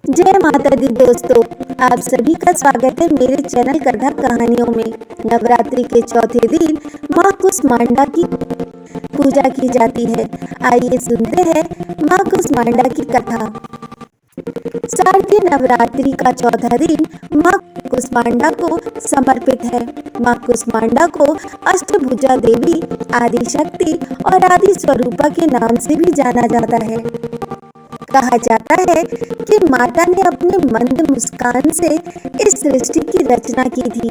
जय माता दी दोस्तों, आप सभी का स्वागत है मेरे चैनल कथा कहानियों में। नवरात्रि के चौथे दिन माँ कुष्मांडा की पूजा की जाती है। आइए सुनते हैं माँ कुष्मांडा की कथा। शारदीय नवरात्रि का चौथा दिन माँ कुष्मांडा को समर्पित है। माँ कुष्मांडा को अष्टभुजा देवी, आदि शक्ति और आदि स्वरूपा के नाम से भी जाना जाता है। कहा जाता है कि माता ने अपने मंद मुस्कान से इस सृष्टि की रचना की थी,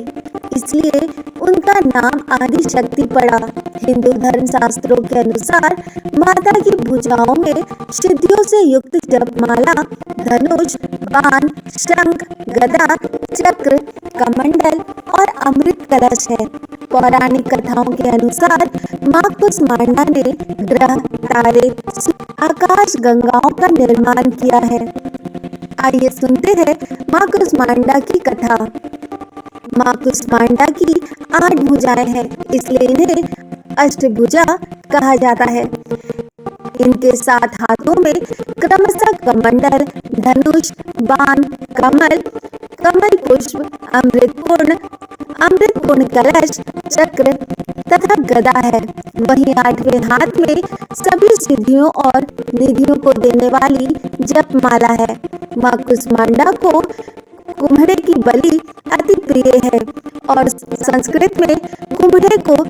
इसलिए उनका नाम आदि शक्ति पड़ा। हिंदू धर्म शास्त्रों के अनुसार माता की भुजाओं में सिद्धियों से युक्त जपमाला, धनुष, बाण, शंख, गदा, चक्र, कमंडल और अमृत कलश है। पौराणिक कथाओं के अनुसार माँ कुष्मांडा ने ग्रह, तारे, आकाश गंगाओं का निर्माण किया है। आइए सुनते हैं माँ कुष्मांडा की कथा। माँ कुष्मांडा की 8 भुजाएं हैं, इसलिए इन्हें अष्टभुजा कहा जाता है। इनके 7 हाथों में क्रमशः कमंडल, धनुष, बाण, कमल, कमल पुष्प, अमृत पूर्ण कलश, चक्र तथा गदा है। वहीं 8वें हाथ में सभी सिद्धियों और निधियों को देने वाली जपमाला है। माँ कुष्मांडा को कुम्हड़े की बलि अति प्रिय है और संस्कृत में कुम्हड़े को,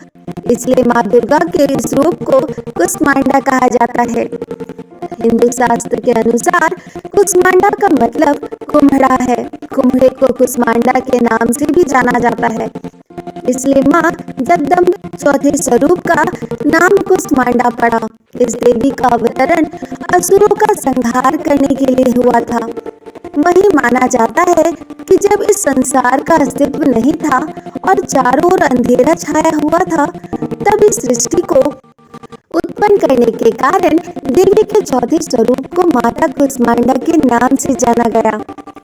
इसलिए माँ दुर्गा के इस रूप को कुष्मांडा कहा जाता है। हिंदू शास्त्र के अनुसार कुष्मांडा का मतलब कुम्हड़ा है। कुम्हड़े को कुष्मांडा के नाम से भी जाना जाता है, इसलिए माँ जगदम्बा चौथे स्वरूप का नाम कुष्मांडा पड़ा। इस देवी का अवतरण असुरों का संहार करने के लिए हुआ था। वही माना जाता है कि जब इस संसार का अस्तित्व नहीं था और चारों ओर अंधेरा छाया हुआ था, तब इस सृष्टि को उत्पन्न करने के कारण देवी के चौथे स्वरूप को माता कुष्मांडा के नाम से जाना गया।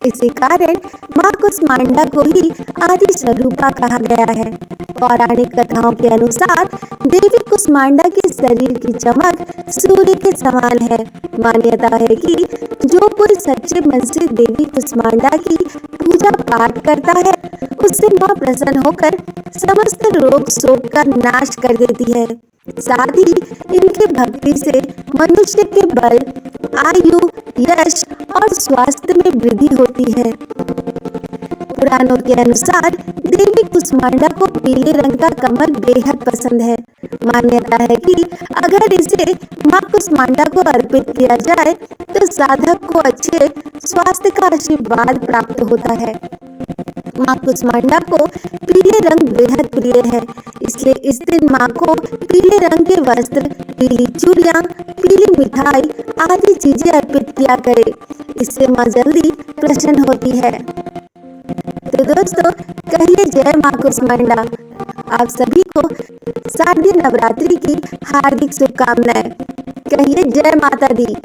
इसी कारण माँ कुष्मांडा को ही आदि स्वरूपा कहा गया है। पौराणिक कथाओं के अनुसार देवी कुष्मांडा के शरीर की चमक सूर्य के समान है। मान्यता है कि जो कोई सच्चे मन से देवी कुष्मांडा की पूजा पाठ करता है, उससे माँ प्रसन्न होकर समस्त रोग शोक का नाश कर देती है। साथ ही इनकी भक्ति से मनुष्य के बल, आयु, यश और स्वास्थ्य में वृद्धि होती है। पुराणों के अनुसार देवी कुष्मांडा को पीले रंग का कमल बेहद पसंद है। मान्यता है कि अगर इसे माँ कुष्मांडा को अर्पित किया जाए तो साधक को अच्छे स्वास्थ्य का आशीर्वाद प्राप्त होता है। माँ कुष्मांडा को पीले रंग बेहद प्रिय है, इसलिए इस दिन माँ को पीले रंग के वस्त्र, पीली चूड़ियाँ, पीली मिठाई आदि चीजें अर्पित किया करे। इससे माँ जल्दी प्रसन्न होती है। तो दोस्तों, कहिए जय माँ कुष्मांडा। आप सभी को शारदीय नवरात्रि की हार्दिक शुभकामनाएं। कहिए जय माता दी।